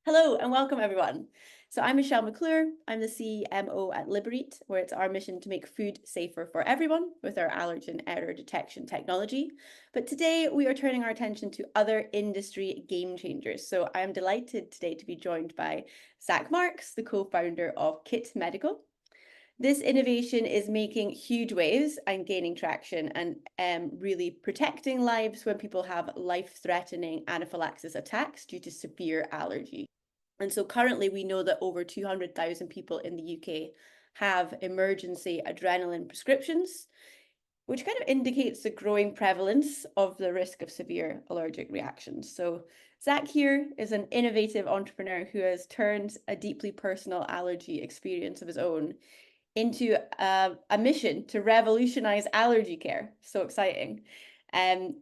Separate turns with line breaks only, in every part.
Hello and welcome everyone. So I'm Michelle McClure. I'm the CMO at LiberEat, where it's our mission to make food safer for everyone with our allergen error detection technology. But today we are turning our attention to other industry game changers. So I am delighted today to be joined by Zach Marks, the co-founder of Kitt Medical. This innovation is making huge waves and gaining traction and really protecting lives when people have life-threatening anaphylaxis attacks due to severe allergy. And so currently we know that over 200,000 people in the UK have emergency adrenaline prescriptions, which kind of indicates the growing prevalence of the risk of severe allergic reactions. So Zach here is an innovative entrepreneur who has turned a deeply personal allergy experience of his own into a mission to revolutionize allergy care. So exciting.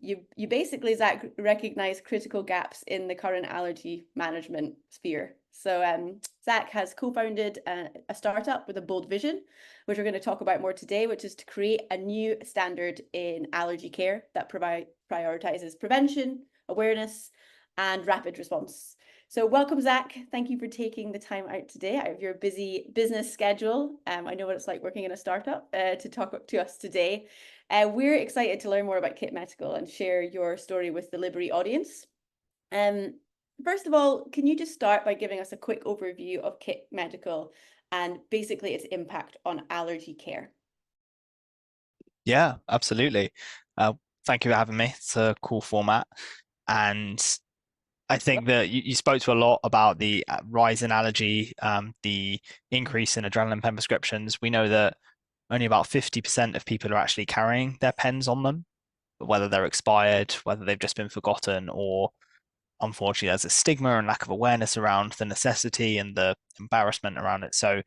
You basically, Zach, recognize critical gaps in the current allergy management sphere. So Zach has co-founded a startup with a bold vision, which we're going to talk about more today, which is to create a new standard in allergy care that prioritizes prevention, awareness, and rapid response. So welcome, Zach. Thank you for taking the time out today out of your busy business schedule. I know what it's like working in a startup to talk to us today. We're excited to learn more about Kitt Medical and share your story with the LiberEat audience. First of all, can you just start by giving us a quick overview of Kitt Medical and basically its impact on allergy care?
Yeah, absolutely. Thank you for having me. It's a cool format. And I think that you spoke to a lot about the rise in allergy, the increase in adrenaline pen prescriptions. We know that only about 50% of people are actually carrying their pens on them, whether they're expired, whether they've just been forgotten, or unfortunately there's a stigma and lack of awareness around the necessity and the embarrassment around it. So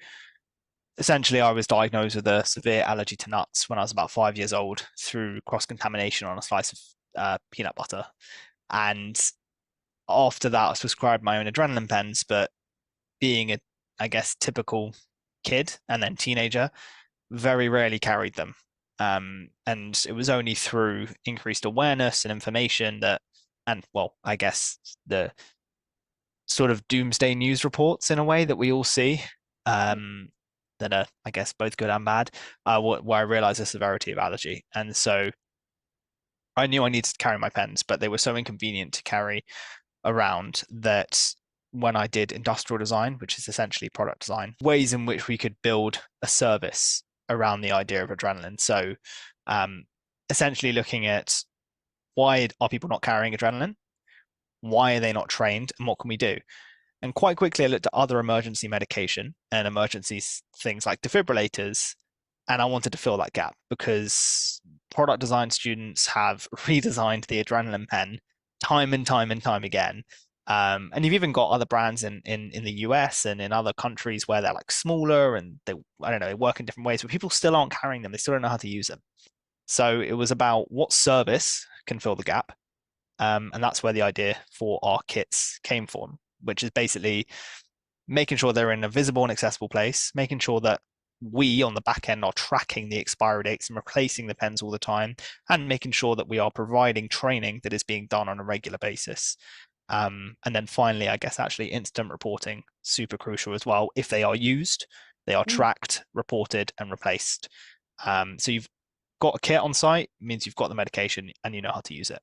essentially, I was diagnosed with a severe allergy to nuts when I was about 5 years old through cross-contamination on a slice of peanut butter. And after that, I was prescribed my own adrenaline pens, but being a, I guess, typical kid and then teenager, very rarely carried them. And it was only through increased awareness and information that, and well, I guess the sort of doomsday news reports in a way that we all see, that are, I guess, both good and bad, where I realized the severity of allergy. And so I knew I needed to carry my pens, but they were so inconvenient to carry around that when I did industrial design, which is essentially product design, ways in which we could build a service around the idea of adrenaline. So essentially looking at why are people not carrying adrenaline? Why are they not trained? And what can we do? And quite quickly, I looked at other emergency medication and emergency things like defibrillators. And I wanted to fill that gap because product design students have redesigned the adrenaline pen time and time and time again. And you've even got other brands in the US and in other countries where they're like smaller and I don't know, they work in different ways, but people still aren't carrying them. They still don't know how to use them. So it was about what service can fill the gap. And that's where the idea for our kits came from, which is basically making sure they're in a visible and accessible place, making sure that we on the back end are tracking the expiry dates and replacing the pens all the time, and making sure that we are providing training that is being done on a regular basis. And then finally, I guess actually incident reporting, super crucial as well. If they are used, they are tracked, reported, and replaced. So you've got a kit on site, means you've got the medication and you know how to use it.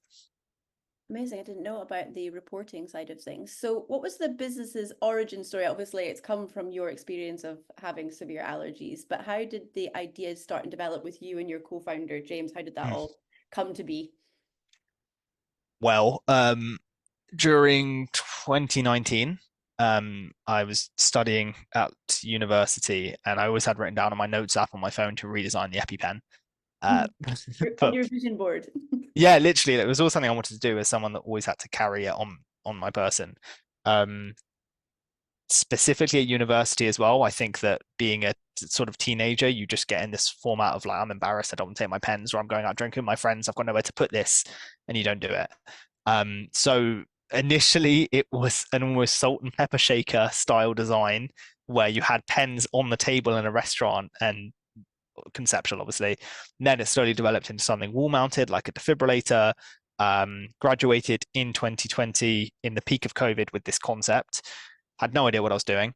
Amazing. I didn't know about the reporting side of things. So what was the business's origin story? Obviously, it's come from your experience of having severe allergies, but how did the ideas start and develop with you and your co-founder, James? How did that all come to be?
Well, during 2019, I was studying at university and I always had written down on my notes app on my phone to redesign the EpiPen.
On
But
your vision board.
yeah, literally, it was all something I wanted to do as someone that always had to carry it on my person. Um, Specifically at university as well, I think that being a sort of teenager, you just get in this format of like, I'm embarrassed, I don't want to take my pens, or I'm going out drinking with my friends, I've got nowhere to put this, and you don't do it. So initially it was an almost salt and pepper shaker style design where you had pens on the table in a restaurant and conceptual, obviously. And then it slowly developed into something wall mounted, like a defibrillator. Graduated in 2020 in the peak of COVID with this concept. had no idea what I was doing.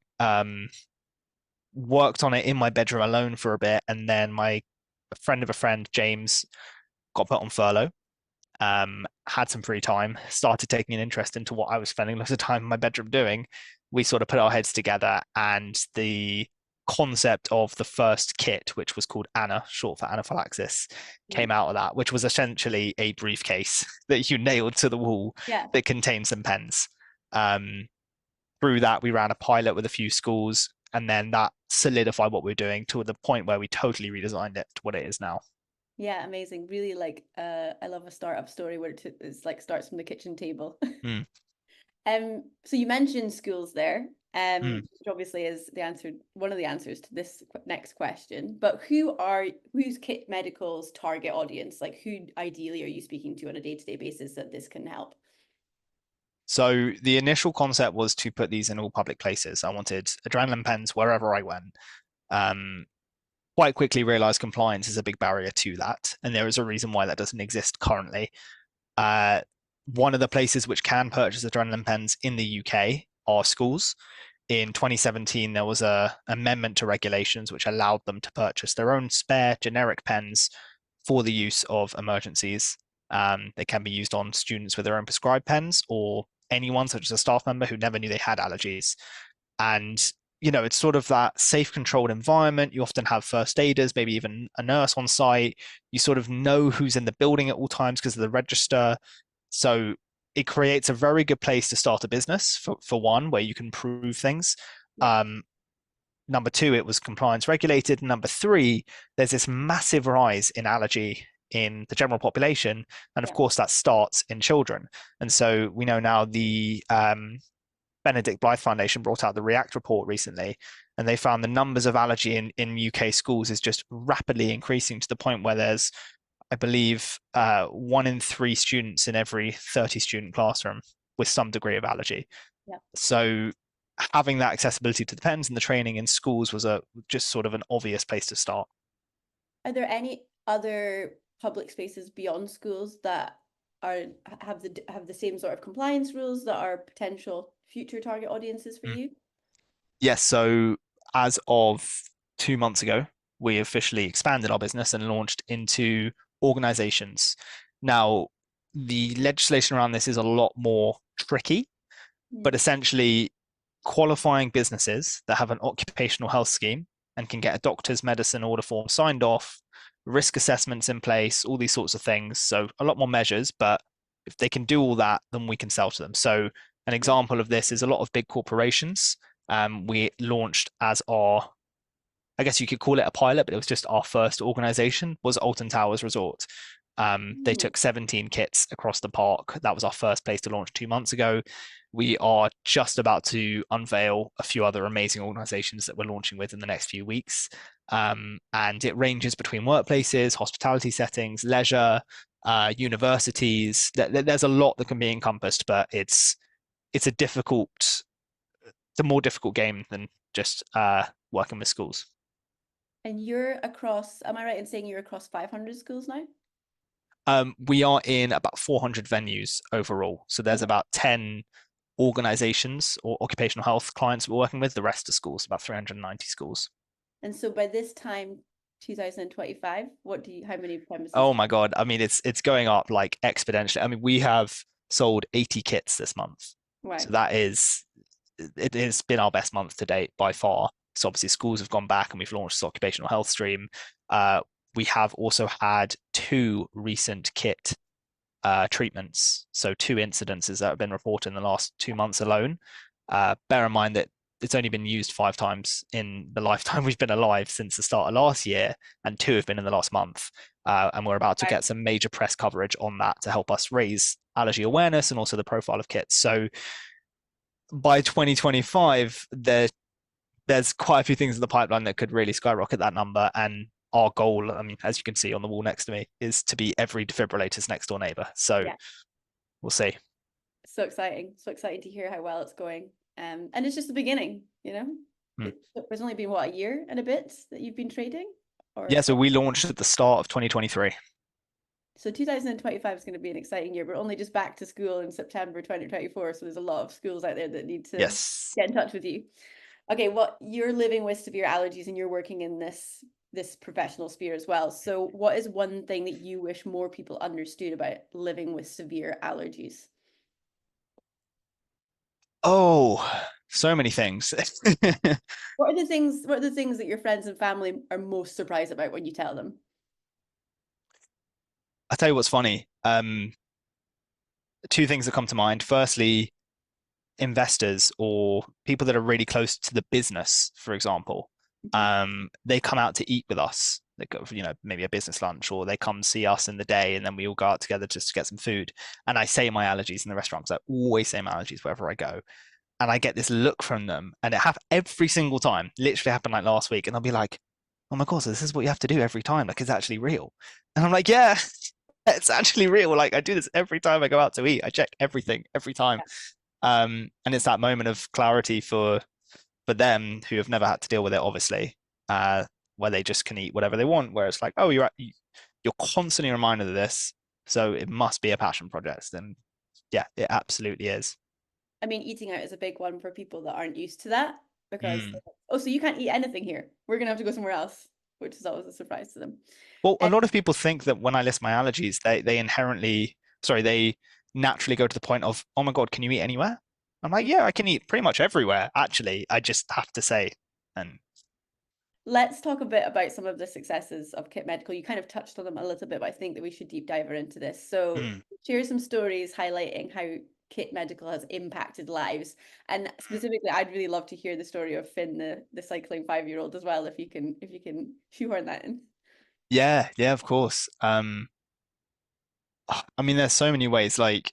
Worked on it in my bedroom alone for a bit, and then my friend of a friend, James, got put on furlough. Had some free time, started taking an interest into what I was spending lots of time in my bedroom doing. We sort of put our heads together, and the concept of the first kit, which was called Anna, short for anaphylaxis, came out of that, which was essentially a briefcase that you nailed to the wall
Yeah.
that contained some pens. Through that, we ran a pilot with a few schools, and then that solidified what we were doing to the point where we totally redesigned it to what it is now.
Yeah, amazing. Really like I love a startup story where it's like starts from the kitchen table.
Mm,
So you mentioned schools there,
mm.
which obviously is the answer, one of the answers to this next question. But who's Kitt Medical's target audience? Like who ideally are you speaking to on a day-to-day basis that this can help?
So the initial concept was to put these in all public places. I wanted adrenaline pens wherever I went. Um, Quite quickly realized compliance is a big barrier to that, and there is a reason why that doesn't exist currently. Uh, One of the places which can purchase adrenaline pens in the UK are schools. In 2017, there was a amendment to regulations which allowed them to purchase their own spare generic pens for the use of emergencies. They can be used on students with their own prescribed pens or anyone, such as a staff member who never knew they had allergies. And it's sort of that safe, controlled environment. You often have first aiders, maybe even a nurse on site. You sort of know who's in the building at all times because of the register. So it creates a very good place to start a business for one, where you can prove things.
Yeah.
Um, Number two, it was compliance regulated. Number three, there's this massive rise in allergy in the general population. And of
Yeah.
course, that starts in children. And so we know now the Benedict Blythe Foundation brought out the REACT report recently, and they found the numbers of allergy in UK schools is just rapidly increasing to the point where there's, I believe, 1 in 3 students in every 30 student classroom with some degree of allergy.
Yeah.
So having that accessibility to the pens and the training in schools was a just sort of an obvious place to start.
Are there any other public spaces beyond schools that are have the same sort of compliance rules that are potential future target audiences for
Mm.
you?
Yes, so as of 2 months ago, we officially expanded our business and launched into organizations. Now, the legislation around this is a lot more tricky, but
Mm.
essentially qualifying businesses that have an occupational health scheme and can get a doctor's medicine order form signed off, risk assessments in place, all these sorts of things. So a lot more measures, but if they can do all that, then we can sell to them. So an
Yeah.
example of this is a lot of big corporations. We launched as our, I guess you could call it a pilot, but it was just our first organization, was Alton Towers Resort. They
Mm.
took 17 kits across the park. That was our first place to launch 2 months ago. We are just about to unveil a few other amazing organizations that we're launching with in the next few weeks. And it ranges between workplaces, hospitality settings, leisure, universities. There's a lot that can be encompassed, but it's a more difficult game than just working with schools.
And you're across, am I right in saying you're across 500 schools now?
We are in about 400 venues overall. So there's
Okay.
about 10 organizations or occupational health clients we're working with. The rest are schools, about 390 schools.
And so by this time, 2025, how many premises?
Oh my God. I mean, it's going up like exponentially. I mean, we have sold 80 kits this month.
Wow.
So it has been our best month to date by far. So obviously schools have gone back and we've launched this occupational health stream. We have also had 2 recent kit treatments, so 2 incidences that have been reported in the last 2 months alone. Bear in mind that it's only been used 5 times in the lifetime we've been alive since the start of last year, and 2 have been in the last month. And we're about to
Wow.
get some major press coverage on that to help us raise allergy awareness and also the profile of kits. So by 2025, there's quite a few things in the pipeline that could really skyrocket that number. And our goal, I mean, as you can see on the wall next to me, is to be every defibrillator's next door neighbor. So
Yeah.
we'll see.
So exciting. So exciting to hear how well it's going. And it's just the beginning, you know?
Hmm.
It's only been what, a year and a bit that you've been trading?
Yeah,
Or
so we launched at the start of 2023.
So 2025 is going to be an exciting year. We're only just back to school in September 2024, so there's a lot of schools out there that need to
Yes.
get in touch with you. Okay, what you're living with severe allergies and you're working in this professional sphere as well. So what is one thing that you wish more people understood about living with severe allergies?
Oh, so many things.
What are the things that your friends and family are most surprised about when you tell them?
I'll tell you what's funny. Two things that come to mind. Firstly, investors or people that are really close to the business, for example,
Mhm.
they come out to eat with us. They go for, maybe a business lunch, or they come see us in the day, and then we all go out together just to get some food. And I say my allergies in the restaurant because I always say my allergies wherever I go. And I get this look from them, and it happened every single time. Literally happened like last week, and they'll be like, "Oh my god, so this is what you have to do every time? Like, it's actually real?" And I'm like, "Yeah, it's actually real. Like, I do this every time I go out to eat. I check everything every time." And it's that moment of clarity for them who have never had to deal with it, obviously, uh, where they just can eat whatever they want. Where it's like, oh, you're constantly reminded of this, so it must be a passion project. And yeah, it absolutely is.
I mean, eating out is a big one for people that aren't used to that because,
Mm.
oh, so you can't eat anything here. We're gonna have to go somewhere else, which is always a surprise to them.
Well, a
Um,
lot of people think that when I list my allergies, they inherently, sorry, they naturally go to the point of, oh my God, can you eat anywhere? I'm like, yeah, I can eat pretty much everywhere, actually. I just have to say, and
let's talk a bit about some of the successes of Kitt Medical. You kind of touched on them a little bit, but I think that we should deep dive into this. So,
mm,
share some stories highlighting how Kitt Medical has impacted lives. And specifically, I'd really love to hear the story of Finn, the cycling 5-year-old as well, if you can shoehorn that in.
yeah, yeah, of course. I mean, there's so many ways. Like,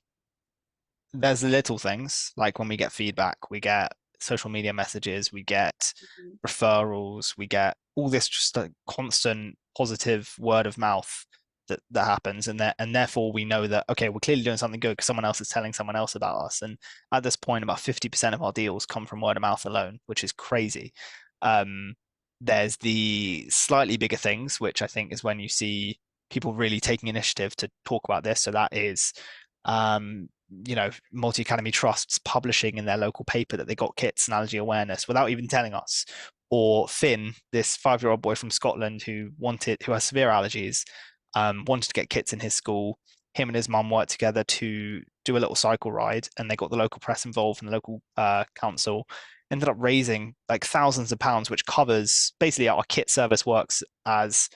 there's little things like when we get feedback, we get social media messages, we get
Mhm.
referrals, we get all this just like constant positive word of mouth that happens, and therefore we know that okay, we're clearly doing something good because someone else is telling someone else about us. And at this point, about 50% of our deals come from word of mouth alone, which is crazy. Um, there's the slightly bigger things, which I think is when you see people really taking initiative to talk about this. So that is um, multi-academy trusts publishing in their local paper that they got kits and allergy awareness without even telling us. Or Finn, this 5-year-old boy from Scotland who has severe allergies, wanted to get kits in his school. Him and his mum worked together to do a little cycle ride, and they got the local press involved and the local council. Ended up raising like thousands of pounds, which covers basically our kit service works as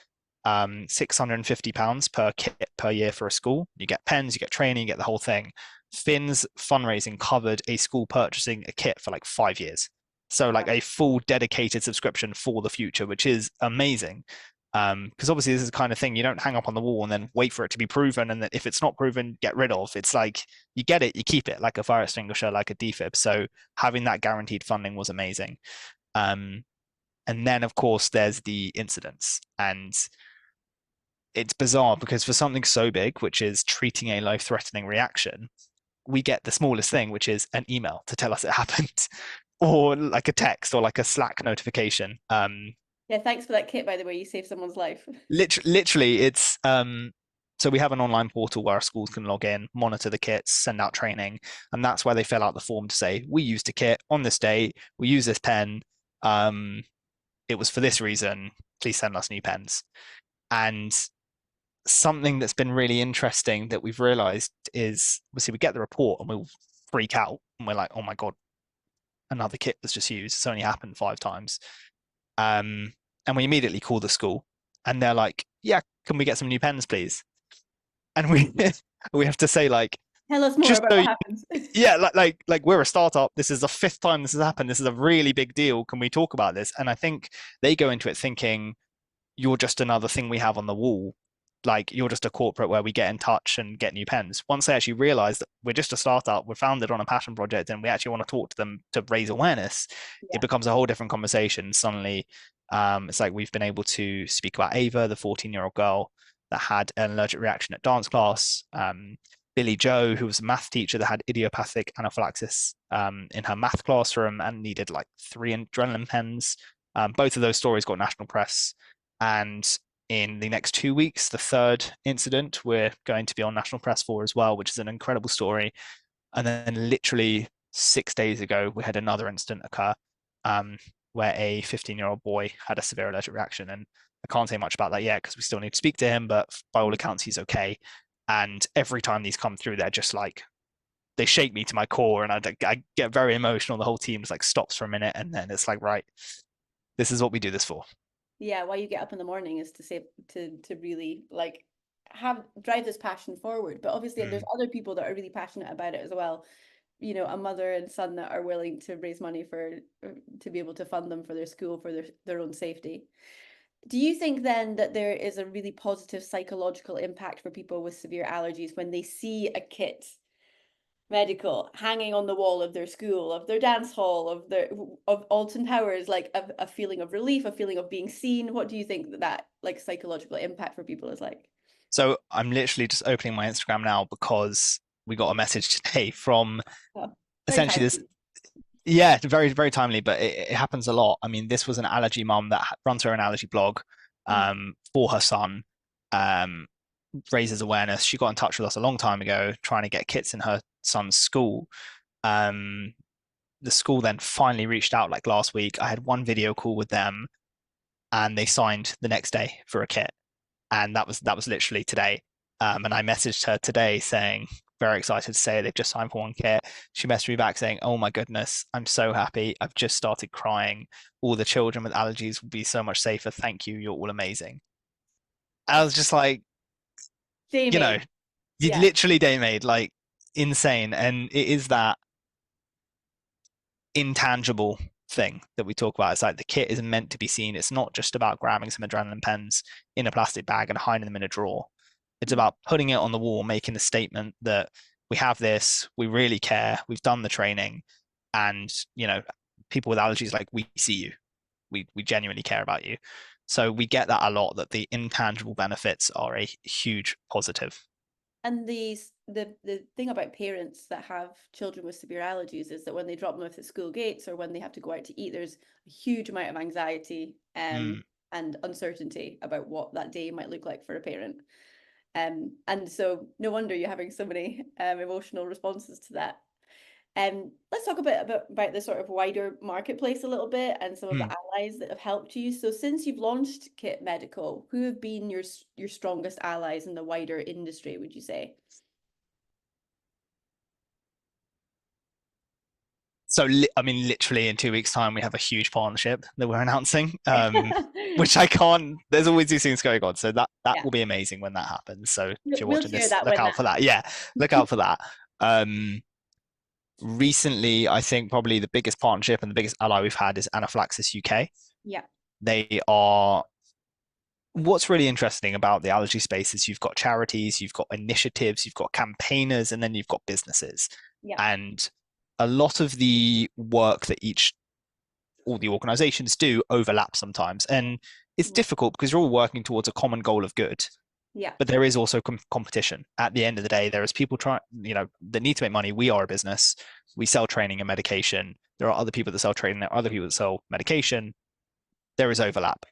£650 per kit per year for a school. You get pens, you get training, you get the whole thing. Finn's fundraising covered a school purchasing a kit for like 5 years. So like
Wow.
a full dedicated subscription for the future, which is amazing. Because obviously this is the kind of thing you don't hang up on the wall and then wait for it to be proven, and then if it's not proven, get rid of. It's like you get it, you keep it, like a fire extinguisher, like a defib. So having that guaranteed funding was amazing. Um, and then of course there's the incidents, and it's bizarre because for something so big, which is treating a life-threatening reaction, we get the smallest thing, which is an email to tell us it happened, or like a text or like a Slack notification.
Yeah, thanks for that kit, by the way. You saved someone's life.
Literally, it's so we have an online portal where our schools can log in, monitor the kits, send out training, and that's where they fill out the form to say we used a kit on this day, we use this pen, um, it was for this reason. Please send us new pens. And something that's been really interesting that we've realized is obviously we get the report and we'll freak out and we're like, oh my God, another kit was just used. It's only happened 5 times. Um, and we immediately call the school and they're like, yeah, can we get some new pens, please? And we we have to say like,
Tell us more
just
about
so
what
you,
happens.
yeah, like we're a startup. This is the fifth time this has happened. This is a really big deal. Can we talk about this? And I think they go into it thinking you're just another thing we have on the wall. Like you're just a corporate where we get in touch and get new pens. Once they actually realize that we're just a startup, we're founded on a passion project, and we actually want to talk to them to raise awareness, it
Yeah.
becomes a whole different conversation. Suddenly, it's like we've been able to speak about Ava, the 14-year-old girl that had an allergic reaction at dance class. Billy Joe, who was a math teacher that had idiopathic anaphylaxis in her math classroom and needed like 3 adrenaline pens. Both of those stories got national press, and in the next 2 weeks, the third incident we're going to be on national press for as well, which is an incredible story. And then literally 6 days ago, we had another incident occur um, where a 15-year-old boy had a severe allergic reaction. And I can't say much about that yet because we still need to speak to him, but by all accounts, he's okay. And every time these come through, they're just like, they shake me to my core, and I get very emotional. The whole team's like stops for a minute, and then it's like, right, this is what we do this for.
Yeah, why you get up in the morning is to say to really like have drive this passion forward. But obviously there's
Mm.
other people that are really passionate about it as well. You know, a mother and son that are willing to raise money for to be able to fund them for their school for their own safety. Do you think then that there is a really positive psychological impact for people with severe allergies when they see a Kitt Medical hanging on the wall of their school, of their dance hall, of Alton Towers, like a feeling of relief, a feeling of being seen? What do you think that like psychological impact for people is like?
So I'm literally just opening my Instagram now because we got a message today from
Oh, very
essentially this.
timely.
Yeah, very, very timely, but it happens a lot. I mean, this was an allergy mum that runs her own allergy blog
Mm,
for her son, um, raises awareness. She got in touch with us a long time ago trying to get kits in her son's school. Um, the school then finally reached out like last week. I had one video call with them and they signed the next day for a kit. And that was literally today. And I messaged her today saying, very excited to say they've just signed for one kit. She messaged me back saying, "Oh my goodness, I'm so happy. I've just started crying. All the children with allergies will be so much safer. Thank you. You're all amazing." I was just like,
day
you know,
made.
you
Yeah.
literally day made, like insane. And it is that intangible thing that we talk about. It's like the kit is meant to be seen. It's not just about grabbing some adrenaline pens in a plastic bag and hiding them in a drawer. It's
Mm.
about putting it on the wall, making the statement that we have this, we really care, we've done the training, and people with allergies, like, we see you, we genuinely care about you. So we get that a lot, that the intangible benefits are a huge positive.
And the thing about parents that have children with severe allergies is that when they drop them off at school gates or when they have to go out to eat, there's a huge amount of anxiety
Mm.
and uncertainty about what that day might look like for a parent. And so no wonder you're having so many emotional responses to that. Let's talk a bit about the sort of wider marketplace a little bit and some of the
Mm.
allies that have helped you. So since you've launched Kitt Medical, who have been your strongest allies in the wider industry, would you say?
So, I mean, literally in 2 weeks' time, we have a huge partnership that we're announcing, which
Yeah,
I can't. There's always these things going on, so that will be amazing when that happens. So, if you're
we'll
watching
share
this,
that
look
when
out
that
for that.
happens.
Yeah, look out for that. Um, Recently, I think probably the biggest partnership and the biggest ally we've had is Anaphylaxis UK.
Yeah,
They are What's really interesting about the allergy space is you've got charities, you've got initiatives, you've got campaigners, and then you've got businesses.
yeah,
And a lot of the work that all the organizations do overlap sometimes. And it's
mm,
difficult because you're all working towards a common goal of good,
yeah,
but there is also competition. At the end of the day, there is people trying, that need to make money. We are a business. We sell training and medication. There are other people that sell training. There are other people that sell medication. There is overlap.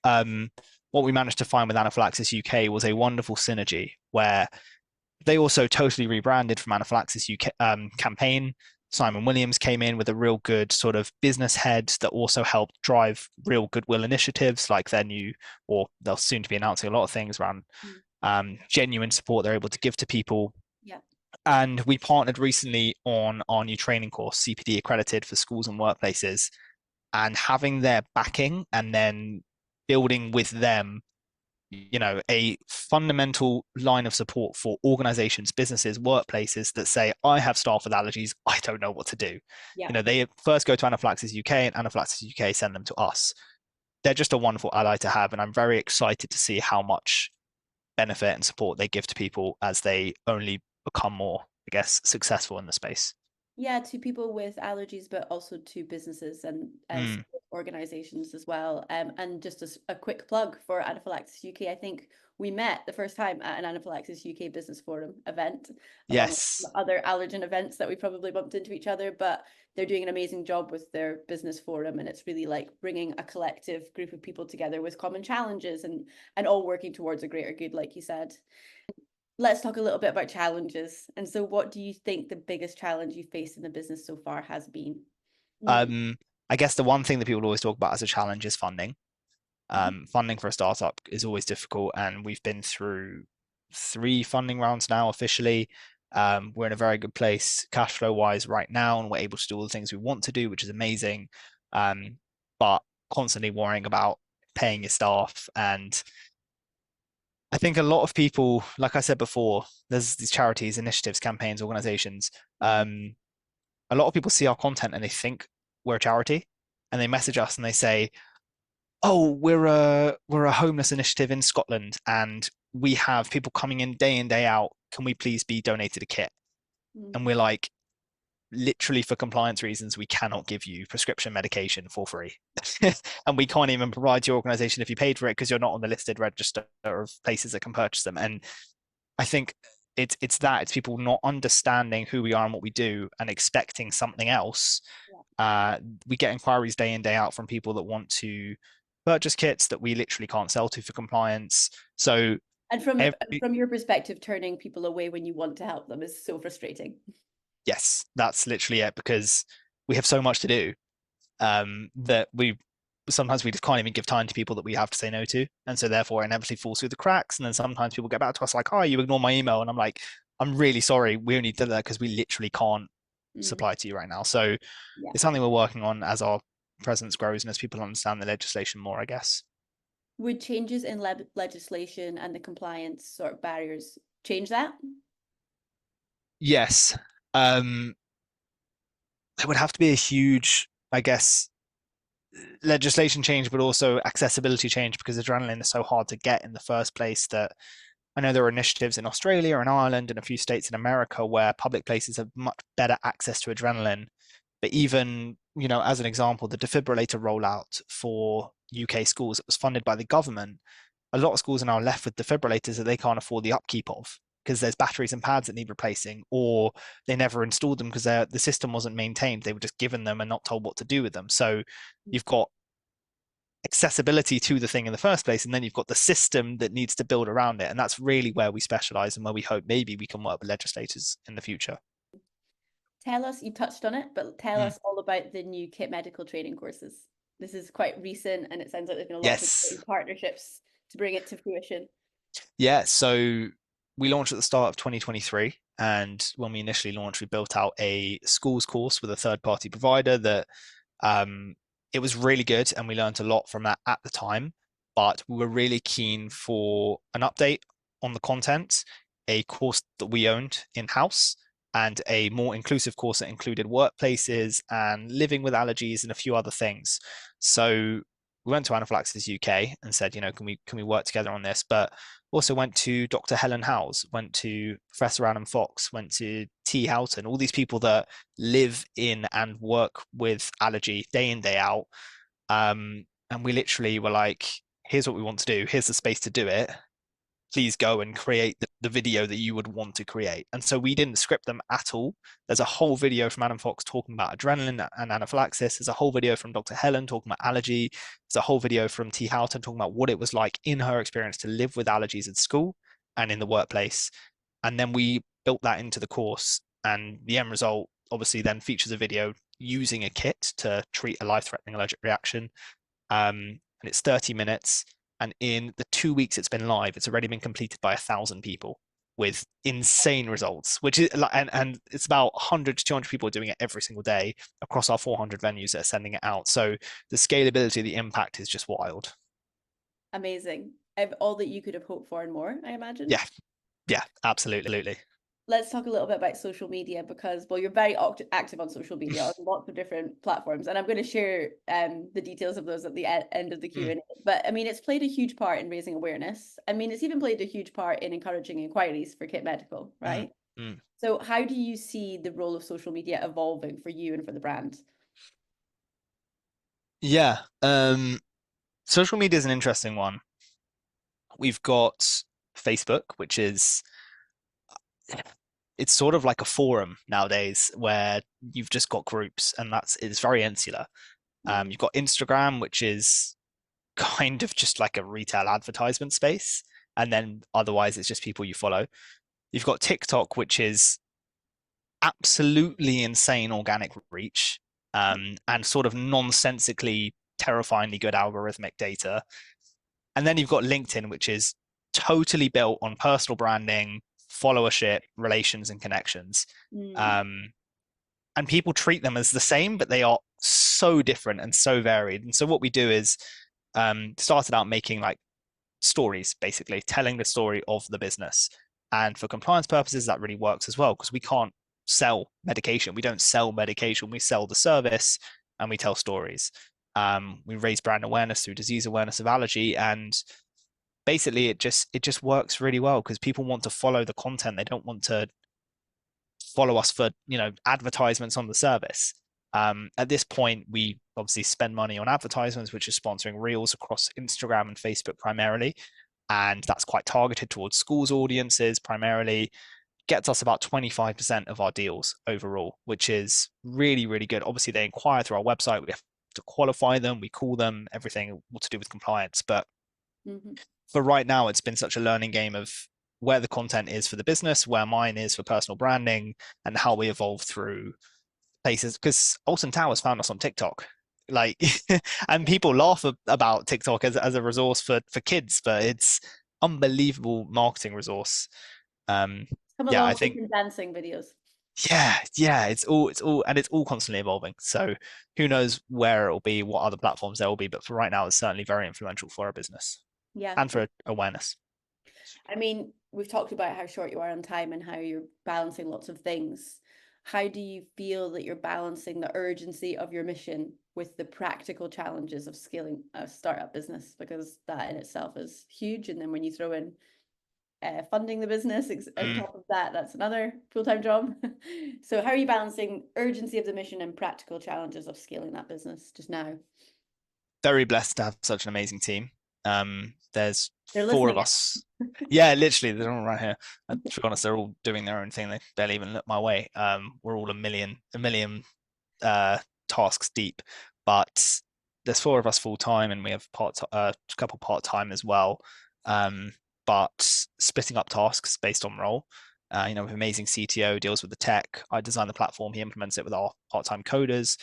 What we managed to find with Anaphylaxis UK was a wonderful synergy where they also totally rebranded from Anaphylaxis UK campaign. Simon Williams came in with a real good sort of business head that also helped drive real goodwill initiatives like their new, or they'll soon to be announcing a lot of things around
mm,
genuine support they're able to give to people.
yeah,
And we partnered recently on our new training course, CPD accredited for schools and workplaces, and having their backing and then building with them a fundamental line of support for organizations, businesses, workplaces that say, I have staff with allergies, I don't know what to do.
yeah.
They first go to Anaphylaxis UK, and Anaphylaxis UK send them to us. They're just a wonderful ally to have, and I'm very excited to see how much benefit and support they give to people as they only become more, I guess, successful in the space.
Yeah, to people with allergies, but also to businesses and as
Mm,
organizations as well. And just a quick plug for Anaphylaxis UK. I think we met the first time at an Anaphylaxis UK Business Forum event, along
Yes.
with other allergen events that we probably bumped into each other, but they're doing an amazing job with their business forum, and it's really like bringing a collective group of people together with common challenges and all working towards a greater good, like you said. Let's talk a little bit about challenges. And so what do you think the biggest challenge you faced in the business so far has been?
I guess the one thing that people always talk about as a challenge is funding. Funding for a startup is always difficult, and we've been through 3 funding rounds now officially. We're in a very good place cash flow wise right now, and we're able to do all the things we want to do, which is amazing. But constantly worrying about paying your staff. And I think a lot of people, like I said before, there's these charities, initiatives, campaigns, organizations. A lot of people see our content and they think we're a charity, and they message us and they say, "Oh, we're a homeless initiative in Scotland, and we have people coming in day out. Can we please be donated a kit?" And we're like, literally for compliance reasons, we cannot give you prescription medication for free. And we can't even provide to your organization if you paid for it, because you're not on the listed register of places that can purchase them. And I think it's people not understanding who we are and what we do and expecting something else. We get inquiries day in, day out from people that want to purchase kits that we literally can't sell to for compliance. So
And from your perspective, turning people away when you want to help them is so frustrating.
yes, that's literally it, because we have so much to do that sometimes we just can't even give time to people that we have to say no to, and so therefore inevitably falls through the cracks. And then sometimes people get back to us like, "Oh, you ignore my email," and I'm like, "I'm really sorry. We only did that because we literally can't supply to you right now." So
Yeah.
it's something we're working on as our presence grows and as people understand the legislation more, I guess.
Would changes in legislation and the compliance sort of barriers change that?
Yes. There would have to be a huge, I guess, legislation change, but also accessibility change, because adrenaline is so hard to get in the first place that I know there are initiatives in Australia and Ireland and a few states in America where public places have much better access to adrenaline. But even, as an example, the defibrillator rollout for UK schools, it was funded by the government. A lot of schools are now left with defibrillators that they can't afford the upkeep of, because there's batteries and pads that need replacing, or they never installed them because the system wasn't maintained. They were just given them and not told what to do with them. So you've got accessibility to the thing in the first place, and then you've got the system that needs to build around it. And that's really where we specialize and where we hope maybe we can work with legislators in the future.
Tell us, you touched on it, but tell us all about the new Kitt Medical training courses. This is quite recent, and it sounds like there's been a lot of
Yes.
partnerships to bring it to fruition.
Yeah. So we launched at the start of 2023. And when we initially launched, we built out a schools course with a third party provider that it was really good. And we learned a lot from that at the time. But we were really keen for an update on the content, a course that we owned in house, and a more inclusive course that included workplaces and living with allergies and a few other things. So we went to Anaphylaxis UK and said, can we work together on this? But also went to Dr. Helen Howes, went to Professor Adam Fox, went to T. Houghton, all these people that live in and work with allergy day in, day out. And we literally were like, here's what we want to do. Here's the space to do it. Please go and create the video that you would want to create. And so we didn't script them at all. There's a whole video from Adam Fox talking about adrenaline and anaphylaxis. There's a whole video from Dr. Helen talking about allergy. There's a whole video from T. Houghton talking about what it was like in her experience to live with allergies at school and in the workplace. And then we built that into the course. And the end result obviously then features a video using a kit to treat a life-threatening allergic reaction. And it's 30 minutes. And in the 2 weeks it's been live, it's already been completed by 1,000 people with insane results, which is like, and it's about 100 to 200 people doing it every single day across our 400 venues that are sending it out. So the scalability, the impact is just wild.
Amazing. All that you could have hoped for and more, I imagine.
Yeah, absolutely.
Let's talk a little bit about social media, because, well, you're very active on social media on lots of different platforms, and I'm going to share the details of those at the end of the Q&A. But I mean, it's played a huge part in raising awareness. I mean, it's even played a huge part in encouraging inquiries for Kitt Medical, right? So how do you see the role of social media evolving for you and for the brand?
Yeah. Social media is an interesting one. We've got Facebook, which is it's sort of like a forum nowadays where you've just got groups and it's very insular.
Mm,
You've got Instagram, which is kind of just like a retail advertisement space, and then otherwise it's just people you follow. You've got TikTok, which is absolutely insane organic reach, and sort of nonsensically terrifyingly good algorithmic data. And then you've got LinkedIn, which is totally built on personal branding, followership, relations, and connections.
mm,
Um, and people treat them as the same, but they are so different and so varied. And so what we do is started out making like stories, basically telling the story of the business. And for compliance purposes, that really works as well because we can't sell medication. We don't sell medication. We sell the service and we tell stories. We raise brand awareness through disease awareness of allergy, and basically it just works really well because people want to follow the content. They don't want to follow us for advertisements on the service. At this point, we obviously spend money on advertisements, which is sponsoring reels across Instagram and Facebook primarily, and that's quite targeted towards schools audiences primarily. Gets us about 25% of our deals overall, which is really, really good. Obviously, they inquire through our website. We have to qualify them, we call them, everything what to do with compliance. But
mhm.
for right now, it's been such a learning game of where the content is for the business, where mine is for personal branding, and how we evolve through places. Because Alton Towers found us on TikTok, like, and people laugh about TikTok as a resource for kids, but it's unbelievable marketing resource. Um,
Come
yeah, I
along with
think
some dancing videos.
yeah, it's all constantly evolving. So who knows where it'll be, what other platforms there will be, but for right now, it's certainly very influential for our business
Yeah.
and for awareness.
I mean, we've talked about how short you are on time and how you're balancing lots of things. How do you feel that you're balancing the urgency of your mission with the practical challenges of scaling a startup business? Because that in itself is huge. And then when you throw in funding the business on
Mm.
top of that, that's another full-time job. So how are you balancing urgency of the mission and practical challenges of scaling that business just now?
Very blessed to have such an amazing team. There's
They're
four of
listening.
us. Yeah, literally, they're all right here. And to be honest, they're all doing their own thing. They barely even look my way. We're all a million uh, tasks deep, but there's four of us full time, and we have a couple part time as well. Um, but splitting up tasks based on role. With amazing CTO deals with the tech. I design the platform. He implements it with our part time coders.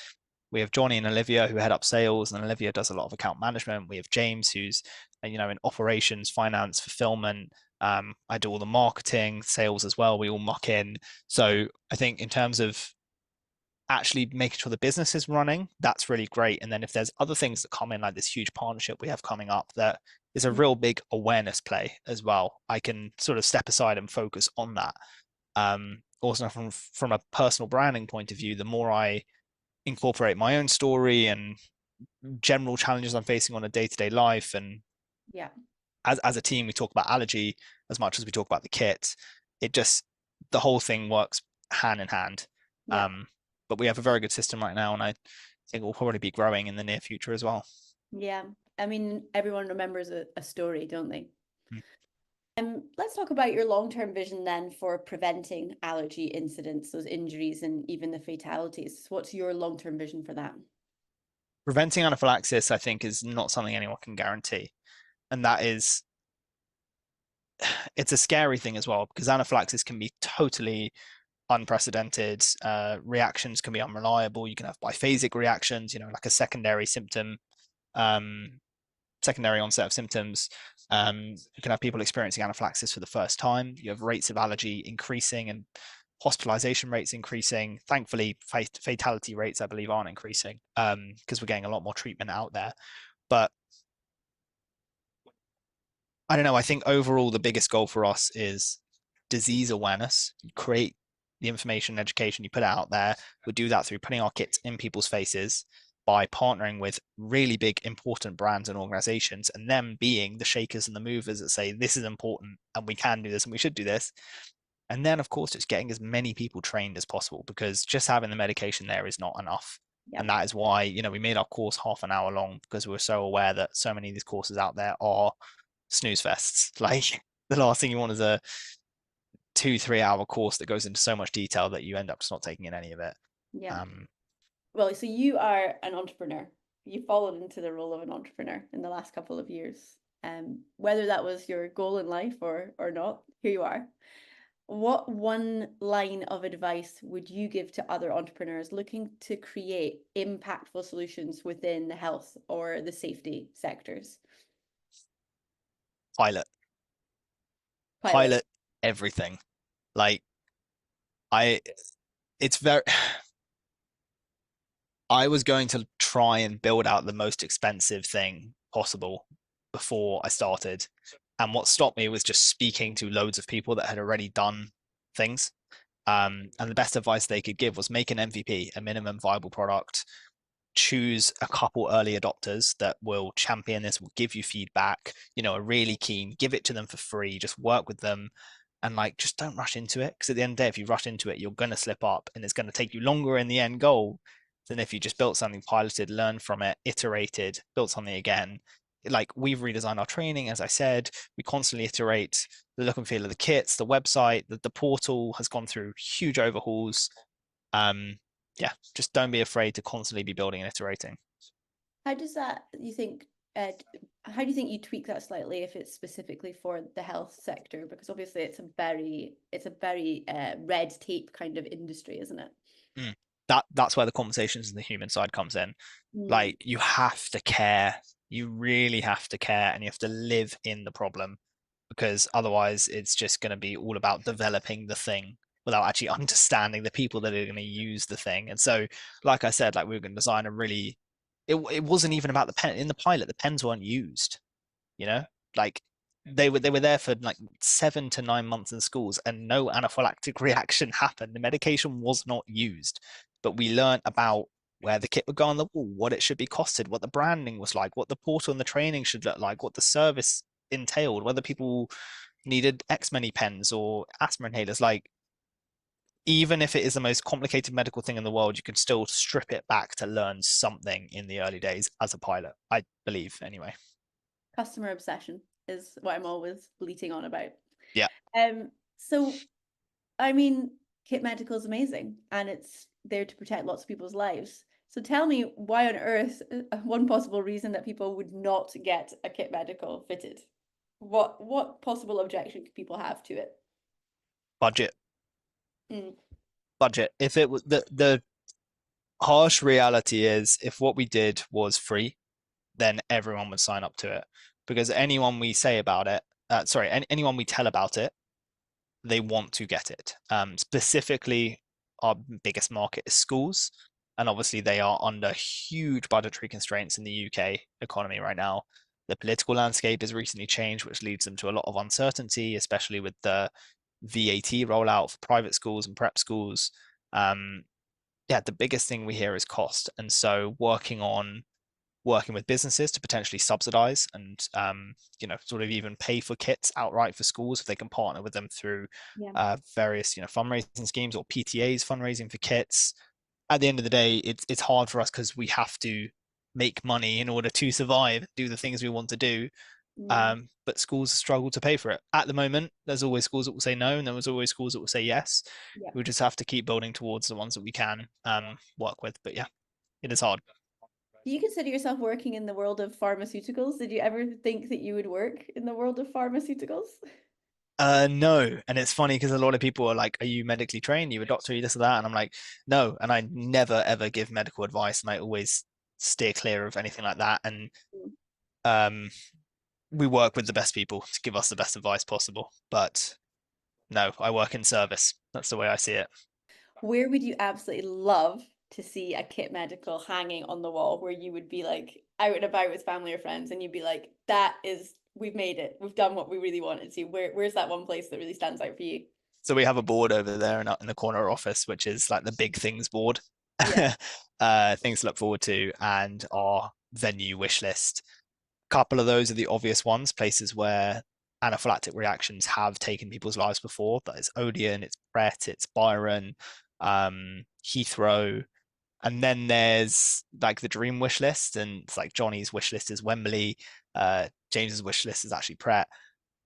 We have Johnny and Olivia who head up sales, and Olivia does a lot of account management. We have James who's in operations, finance, fulfillment. I do all the marketing, sales as well. We all muck in. So I think in terms of actually making sure the business is running, that's really great. And then if there's other things that come in, like this huge partnership we have coming up, that is a real big awareness play as well. I can sort of step aside and focus on that. Also from a personal branding point of view, the more I incorporate my own story and general challenges I'm facing on a day-to-day life, and
Yeah.
as a team we talk about allergy as much as we talk about the kit. It just the whole thing works hand in hand.
Yeah.
um, but we have a very good system right now, and I think we'll probably be growing in the near future as well.
Yeah. I mean, everyone remembers a story, don't they?
Mm.
Let's talk about your long-term vision then for preventing allergy incidents, those injuries, and even the fatalities. What's your long-term vision for that?
Preventing anaphylaxis, I think, is not something anyone can guarantee, and that is it's a scary thing as well because anaphylaxis can be totally unprecedented. Reactions can be unreliable. You can have biphasic reactions, like a um, secondary onset of symptoms. You can have people experiencing anaphylaxis for the first time. You have rates of allergy increasing and hospitalization rates increasing. Thankfully, fatality rates, I believe, aren't increasing because we're getting a lot more treatment out there. But I don't know. I think overall, the biggest goal for us is disease awareness. You create the information and education, you put it out there. We do that through putting our kits in people's faces by partnering with really big, important brands and organizations, and them being the shakers and the movers that say, this is important and we can do this and we should do this. And then, of course, it's getting as many people trained as possible because just having the medication there is not enough.
Yeah.
And that is why, we made our course half an hour long, because we were so aware that so many of these courses out there are snooze fests. Like, the last thing you want is a 2-3 hour course that goes into so much detail that you end up just not taking in any of it.
Yeah.
Um,
Well, so you are an entrepreneur. You followed into the role of an entrepreneur in the last couple of years. Whether that was your goal in life or not, here you are. What one line of advice would you give to other entrepreneurs looking to create impactful solutions within the health or the safety sectors?
Pilot,
Pilot.
pilot everything. Like, I, it's very, I was going to try and build out the most expensive thing possible before I started. And what stopped me was just speaking to loads of people that had already done things. And the best advice they could give was make an MVP, a minimum viable product, choose a couple early adopters that will champion this, will give you feedback, are really keen, give it to them for free, just work with them, and like, just don't rush into it. Because at the end of the day, if you rush into it, you're going to slip up and it's going to take you longer in the end goal than if you just built something, piloted, learned from it, iterated, built something again. Like, we've redesigned our training, as I said, we constantly iterate the look and feel of the kits, the website, the portal has gone through huge overhauls. um yeah, just don't be afraid to constantly be building and iterating.
How does that, you think, how do you think you tweak that slightly if it's specifically for the health sector? Because obviously it's a very red tape kind of industry, isn't it?
Mm. That's where the conversations in the human side comes in.
Mm,
Like, you have to care, you really have to care, and you have to live in the problem, because otherwise it's just going to be all about developing the thing without actually understanding the people that are going to use the thing. And so, like I said, like, we were going to design a really, it wasn't even about the pen in the pilot, the pens weren't used, you know like, they were there for like 7 to 9 months in schools, and no anaphylactic reaction happened. The medication was not used, but we learned about where the kit would go on the wall, what it should be costed, what the branding was like, what the portal and the training should look like, what the service entailed, whether people needed X many pens or asthma inhalers. Like, even if it is the most complicated medical thing in the world, you can still strip it back to learn something in the early days as a pilot, I believe, anyway.
customer obsession is what I'm always bleating on about.
Yeah.
So I mean, Kitt Medical is amazing and it's there to protect lots of people's lives. So tell me why on earth, one possible reason that people would not get a Kitt Medical fitted. What possible objection could people have to it?
Budget.
Mm,
Budget. If it was the harsh reality is, if what we did was free, then everyone would sign up to it, because anyone we say about it, sorry, anyone we tell about it, they want to get it. Specifically, our biggest market is schools, and obviously they are under huge budgetary constraints in the UK economy right now. The political landscape has recently changed, which leads them to a lot of uncertainty, especially with the VAT rollout for private schools and prep schools. Yeah, the biggest thing we hear is cost, and so working with businesses to potentially subsidize and sort of even pay for kits outright for schools if they can partner with them through
yeah.
various fundraising schemes, or PTAs fundraising for kits. At the end of the day, it's hard for us because we have to make money in order to survive, do the things we want to do.
Mm,
But schools struggle to pay for it. At the moment, there's always schools that will say no, and there's always schools that will say yes.
yeah.
We just have to keep building towards the ones that we can work with. But yeah, it is hard.
Do you consider yourself working in the world of pharmaceuticals? Did you ever think that you would work in the world of pharmaceuticals?
No, and it's funny because a lot of people are like, "Are you medically trained? Are you a doctor? Are you this or that?" And I'm like, "No," and I never ever give medical advice, and I always steer clear of anything like that. And
Mm.
um, we work with the best people to give us the best advice possible. But no, I work in service. That's the way I see it.
Where would you absolutely love to see a Kitt Medical hanging on the wall where you would be like out and about with family or friends and you'd be like, that is, we've made it. We've done what we really wanted to. Where's that one place that really stands out for you?
So we have a board over there in the corner office, which is like the big things board,
Yeah.
things to look forward to, and our venue wish list. Couple of those are the obvious ones, places where anaphylactic reactions have taken people's lives before. That is Odeon, it's Pret, it's Byron, Heathrow. And then there's like the dream wish list, and it's like Johnny's wish list is Wembley, James's wish list is actually Pret,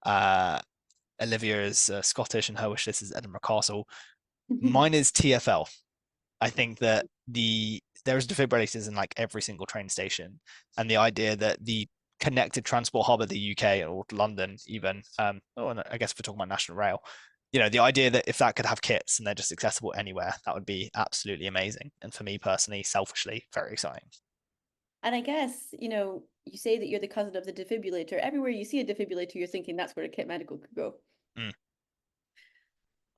uh, Olivia is Scottish, and her wish list is Edinburgh Castle. Mine is TFL. I think that there's defibrillators in like every single train station, and the idea that the connected transport hub of the UK or London, even, and I guess if we're talking about National Rail, the idea that if that could have kits and they're just accessible anywhere, that would be absolutely amazing. And for me personally, selfishly, very exciting.
And I guess, you say that you're the cousin of the defibrillator. Everywhere you see a defibrillator, you're thinking that's where a Kitt Medical could go.
Mm.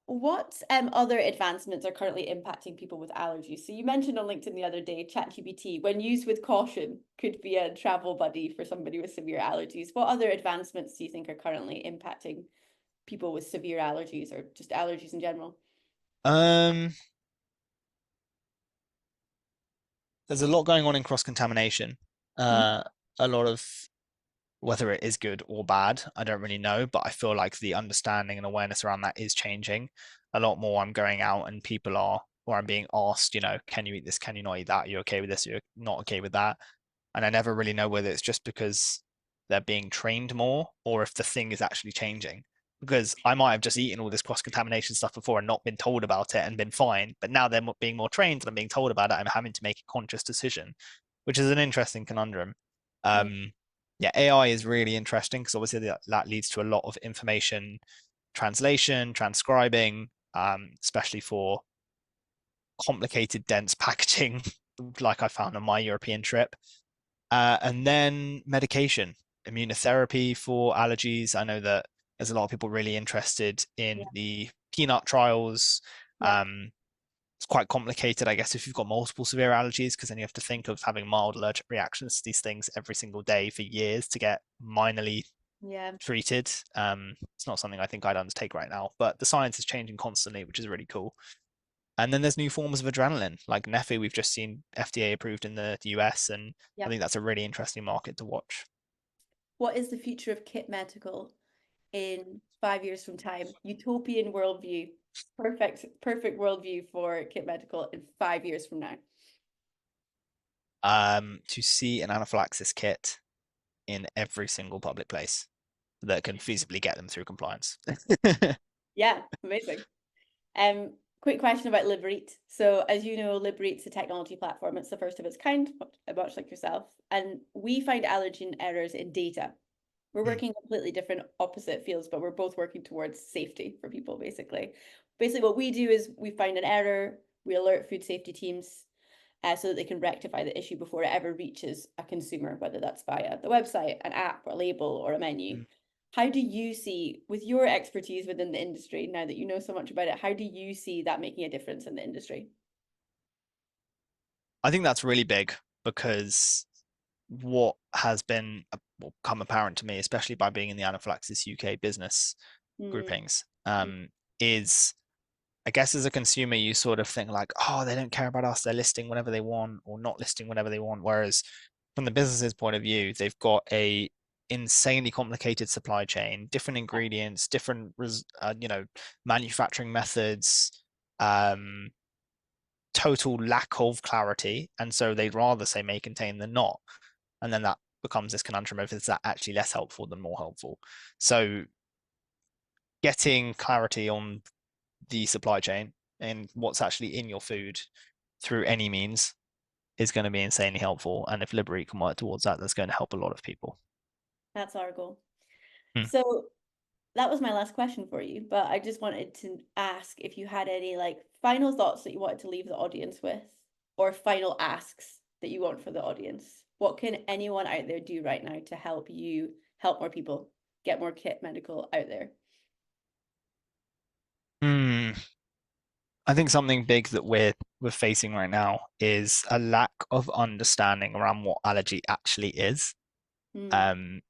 What other advancements are currently impacting people with allergies? So you mentioned on LinkedIn the other day, ChatGPT, when used with caution, could be a travel buddy for somebody with severe allergies. What other advancements do you think are currently impacting people with severe allergies or just allergies in general?
Um, there's a lot going on in cross contamination.
Mhm.
A lot of whether it is good or bad, I don't really know, but I feel like the understanding and awareness around that is changing a lot more. I'm going out and people are, or I'm being asked, can you eat this? Can you not eat that? Are you okay with this? You're not okay with that? And I never really know whether it's just because they're being trained more or if the thing is actually changing. Because I might have just eaten all this cross contamination stuff before and not been told about it and been fine, but now they're being more trained and I'm being told about it. I'm having to make a conscious decision, which is an interesting conundrum.
Yeah.
Um, yeah, AI is really interesting because obviously that leads to a lot of information translation, transcribing, especially for complicated, dense packaging, like I found on my European trip. And then medication, immunotherapy for allergies. I know that there's a lot of people really interested in
Yeah.
the peanut trials.
Yeah.
It's quite complicated, I guess, if you've got multiple severe allergies, because then you have to think of having mild allergic reactions to these things every single day for years to get minorly
Yeah.
treated. It's not something I think I'd undertake right now, but the science is changing constantly, which is really cool. And then there's new forms of adrenaline, like Neffy, we've just seen FDA approved in the US, and I
Yeah.
think that's a really interesting market to watch.
What is the future of Kitt Medical in 5 years from time? Utopian worldview. Perfect worldview for Kitt Medical in 5 years from now.
To see an anaphylaxis kit in every single public place that can feasibly get them through compliance.
Yeah, amazing. Quick question about LiberEat. So, as you know, LiberEat's a technology platform. It's the first of its kind, much like yourself. And we find allergen errors in data. We're
Mm,
working completely different opposite fields, but we're both working towards safety for people, basically. Basically, what we do is we find an error, we alert food safety teams so that they can rectify the issue before it ever reaches a consumer, whether that's via the website, an app, a label, or a menu.
mm.
How do you see, with your expertise within the industry, now that you know so much about it, how do you see that making a difference in the industry?
I think that's really big because what has been become apparent to me, especially by being in the Anaphylaxis UK business
Mm,
groupings, is I guess as a consumer, you sort of think like, oh, they don't care about us. They're listing whatever they want or not listing whatever they want. Whereas from the business's point of view, they've got a insanely complicated supply chain, different ingredients, different, manufacturing methods, um, total lack of clarity. And so they'd rather say may contain than not. And then that becomes this conundrum of is that actually less helpful than more helpful? So getting clarity on the supply chain and what's actually in your food through any means is going to be insanely helpful. And if LiberEat can work towards that, that's going to help a lot of people.
that's our goal.
Hmm.
So that was my last question for you, but I just wanted to ask if you had any like final thoughts that you wanted to leave the audience with, or final asks that you want for the audience. What can anyone out there do right now to help you help more people get more Kitt Medical out there?
Hmm. I think something big that we're facing right now is a lack of understanding around what allergy actually is.
Mm,
Um,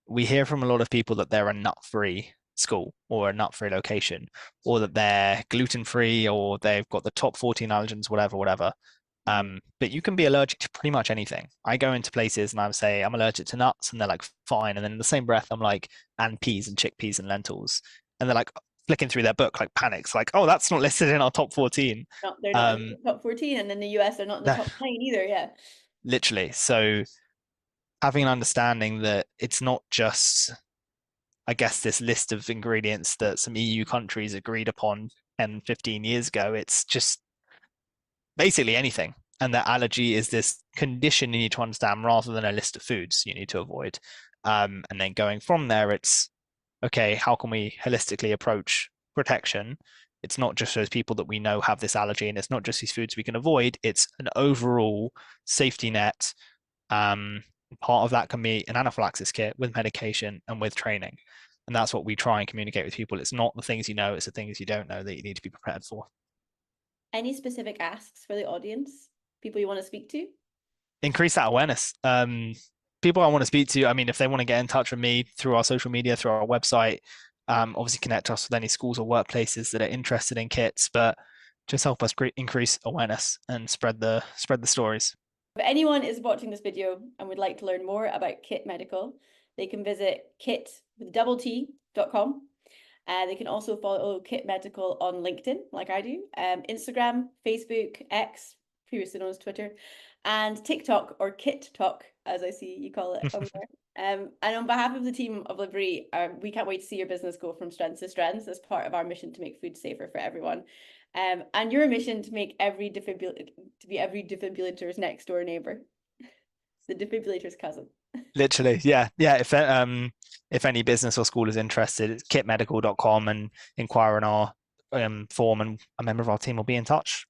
we hear from a lot of people that they're a nut-free school or a nut-free location, or that they're gluten-free or they've got the top 14 allergens, whatever, whatever.
mm,
But you can be allergic to pretty much anything. I go into places and I say I'm allergic to nuts, and they're like, fine. And then in the same breath, I'm like, and peas and chickpeas and lentils. And they're like, flicking through their book, like panics, like, oh, that's not listed in our top 14.
Not, they're not in
Um,
the top 14, and in the US, they're not in the
no,
top 9 either. Yeah.
literally. So having an understanding that it's not just, I guess, this list of ingredients that some EU countries agreed upon 10, 15 years ago. It's just basically anything. And that allergy is this condition you need to understand rather than a list of foods you need to avoid. And then going from there, it's okay, how can we holistically approach protection? It's not just those people that we know have this allergy, and it's not just these foods we can avoid. It's an overall safety net. Um, Part of that can be an anaphylaxis kit with medication and with training. And that's what we try and communicate with people. It's not the things you know, it's the things you don't know that you need to be prepared for.
Any specific asks for the audience? People you want to speak to?
Increase that awareness. People I want to speak to, I mean, if they want to get in touch with me through our social media, through our website, obviously connect us with any schools or workplaces that are interested in kits, but just help us increase awareness and spread the stories.
If anyone is watching this video and would like to learn more about Kitt Medical, they can visit kitt.com. They can also follow Kitt Medical on LinkedIn, like I do, Instagram, Facebook, X, previously known as Twitter, and TikTok, or Kitt Talk, as I see you call it on there. And on behalf of the team of LiberEat, we can't wait to see your business go from strength to strength as part of our mission to make food safer for everyone. And your mission to make every defibrillator's next door neighbor, the defibrillator's cousin.
Literally, yeah. If any business or school is interested, it's kittmedical.com and inquire on our form, and a member of our team will be in touch.